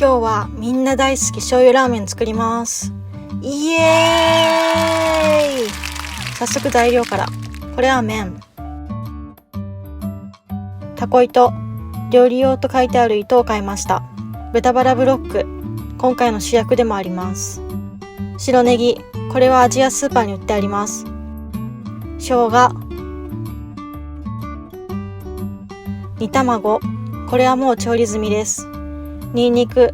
今日はみんな大好き醤油ラーメン作ります。イエーイ。早速材料から。これは麺、タコ糸、料理用と書いてある糸を買いました。豚バラブロック、今回の主役でもあります。白ネギ、これはアジアスーパーに売ってあります。生姜、煮卵、これはもう調理済みです。ニンニク、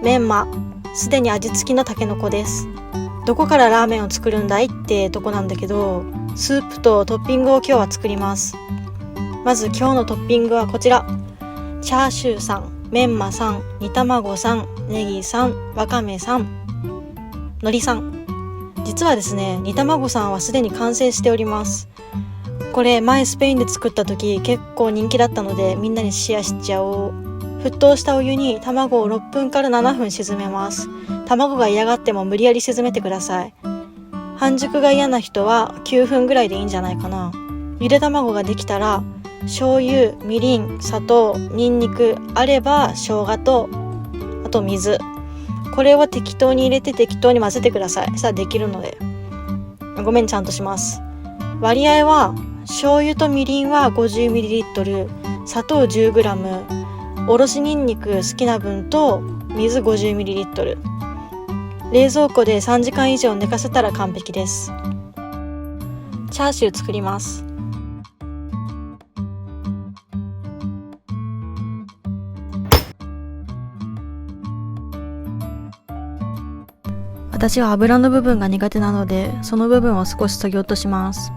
メンマ、すでに味付きのタケノコです。どこからラーメンを作るんだいってとこなんだけど、スープとトッピングを今日は作ります。まず今日のトッピングはこちら。チャーシュー3、メンマ3、煮卵3、ネギ3、わかめ3、海苔3。実はですね、煮卵3はすでに完成しております。これ前スペインで作った時結構人気だったのでみんなにシェアしちゃおう。沸騰したお湯に卵を6分から7分沈めます。卵が嫌がっても無理やり沈めてください。半熟が嫌な人は9分ぐらいでいいんじゃないかな。ゆで卵ができたら醤油、みりん、砂糖、ニンニク、あれば生姜とあと水、これを適当に入れて適当に混ぜてください。さあできるので。ごめん、ちゃんとします。割合は醤油とみりんは 50ml、 砂糖 10g、 おろしにんにく好きな分と水 50ml。 冷蔵庫で3時間以上寝かせたら完璧です。チャーシュー作ります。私は油の部分が苦手なので、その部分を少し削ぎ落とします。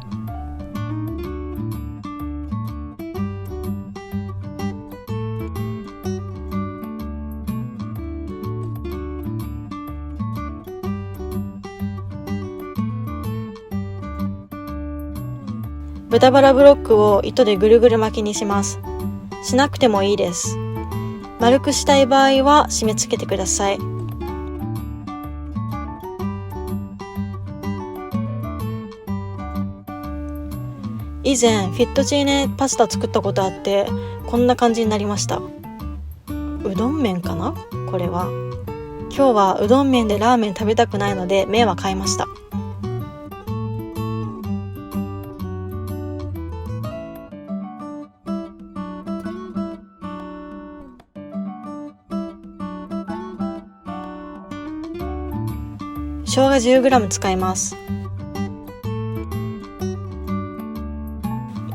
豚バラブロックを糸でぐるぐる巻きにします。しなくてもいいです。丸くしたい場合は締め付けてください。以前フィットチーネパスタ作ったことあって、こんな感じになりました。うどん麺かな、これは。今日はうどん麺でラーメン食べたくないので麺は変えました。生姜 10g 使います。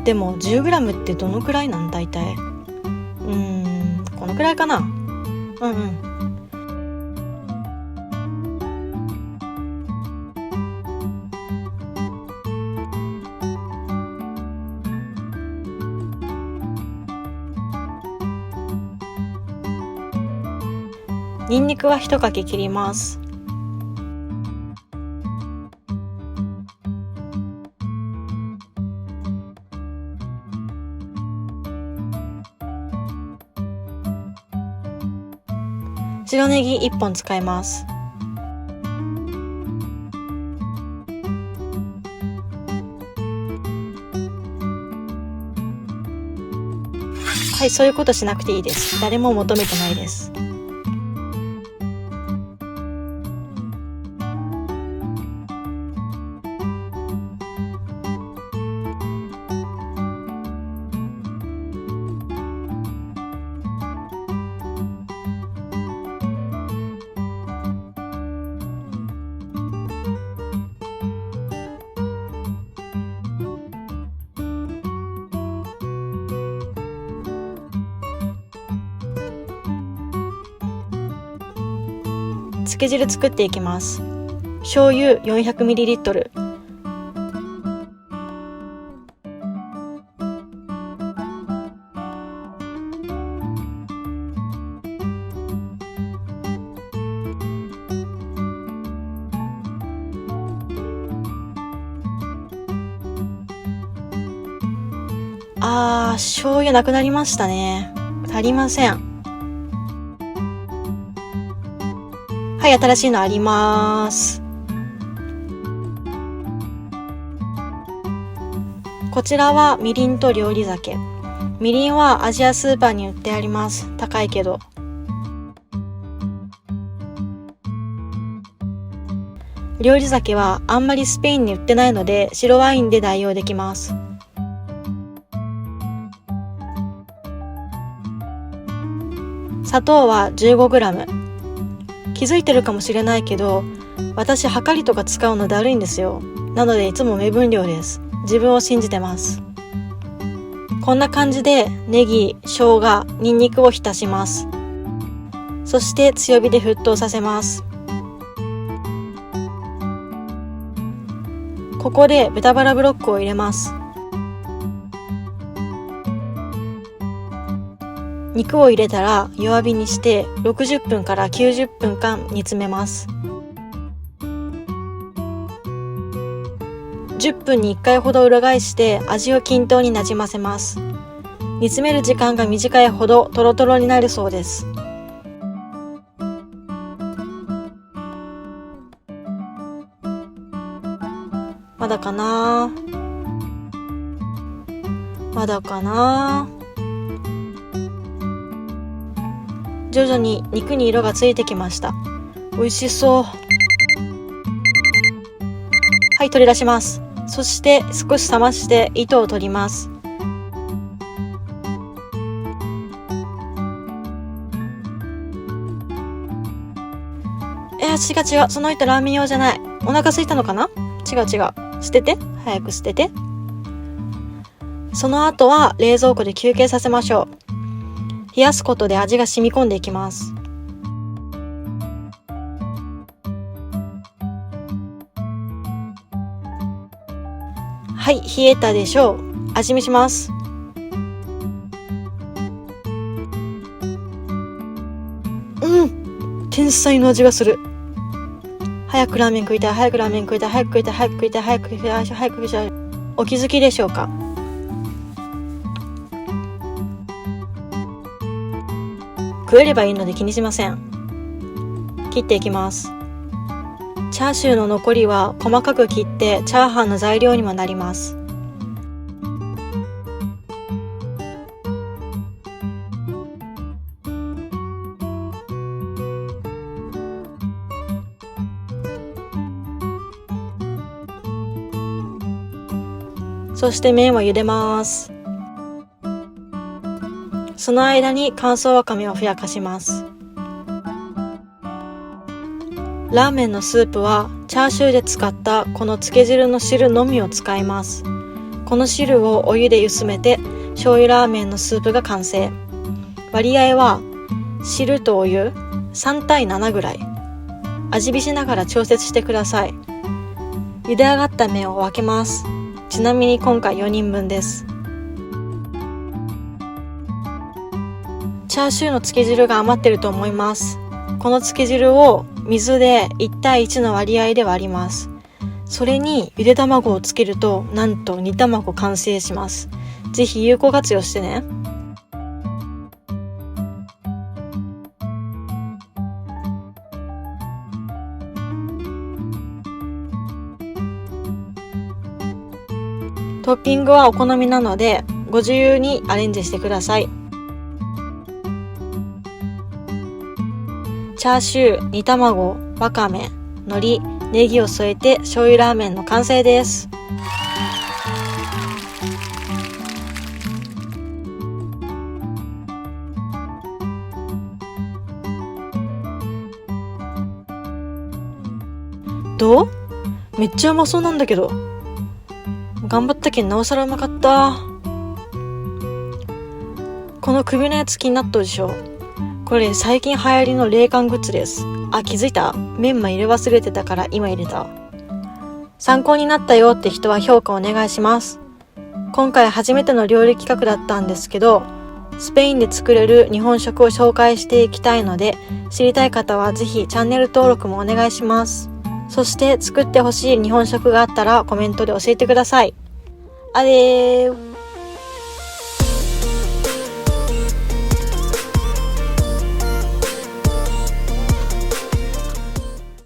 でも 10g ってどのくらいなん？大体このくらいかな。ニンニクは1かけ切ります。白ネギ1本使います。はい、そういうことしなくていいです。誰も求めてないです。つけ汁作っていきます。醤油 400ml、 醤油なくなりましたね。足りません。はい、新しいのあります。こちらはみりんと料理酒。みりんはアジアスーパーに売ってあります。高いけど。料理酒はあんまりスペインに売ってないので白ワインで代用できます。砂糖は 15g。気づいてるかもしれないけど、私はかりとか使うのだるいんですよ。なのでいつも目分量です。自分を信じてます。こんな感じでネギ、生姜、ニンニクを浸します。そして強火で沸騰させます。ここで豚バラブロックを入れます。肉を入れたら弱火にして60分から90分間煮詰めます。10分に1回ほど裏返して味を均等になじませます。煮詰める時間が短いほどトロトロになるそうです。まだかな？まだかな？徐々に肉に色がついてきました。美味しそう。はい、取り出します。そして少し冷まして糸を取ります。違う、その糸ラーメン用じゃない。お腹空いたのかな？違う。捨てて、早く捨てて。その後は冷蔵庫で休憩させましょう。冷やすことで味が染み込んでいきます。はい、冷えたでしょう。味見します。天才の味がする。早くラーメン食いたい。お気づきでしょうか？食えればいいので気にしません。切っていきます。チャーシューの残りは細かく切ってチャーハンの材料にもなります。そして麺を茹でます。その間に乾燥わかめをふやかします。ラーメンのスープはチャーシューで使ったこのつけ汁の汁のみを使います。この汁をお湯で薄めて醤油ラーメンのスープが完成。割合は汁とお湯3対7ぐらい。味見しながら調節してください。茹で上がった麺を分けます。ちなみに今回4人分です。チャーシューのつけ汁が余ってると思います。このつけ汁を水で1対1の割合で割ります。それにゆで卵をつけるとなんと煮卵完成します。ぜひ有効活用してね。トッピングはお好みなのでご自由にアレンジしてください。チャーシュー、煮卵、わかめ、海苔、ネギを添えて醤油ラーメンの完成です。どう？めっちゃうまそうなんだけど。頑張ったけんなおさらうまかった。この首のやつ気になっとるでしょ。これ最近流行りの冷感グッズです。あ、気づいた？メンマ入れ忘れてたから今入れた。参考になったよって人は評価お願いします。今回初めての料理企画だったんですけど、スペインで作れる日本食を紹介していきたいので、知りたい方はぜひチャンネル登録もお願いします。そして作ってほしい日本食があったらコメントで教えてください。あれー。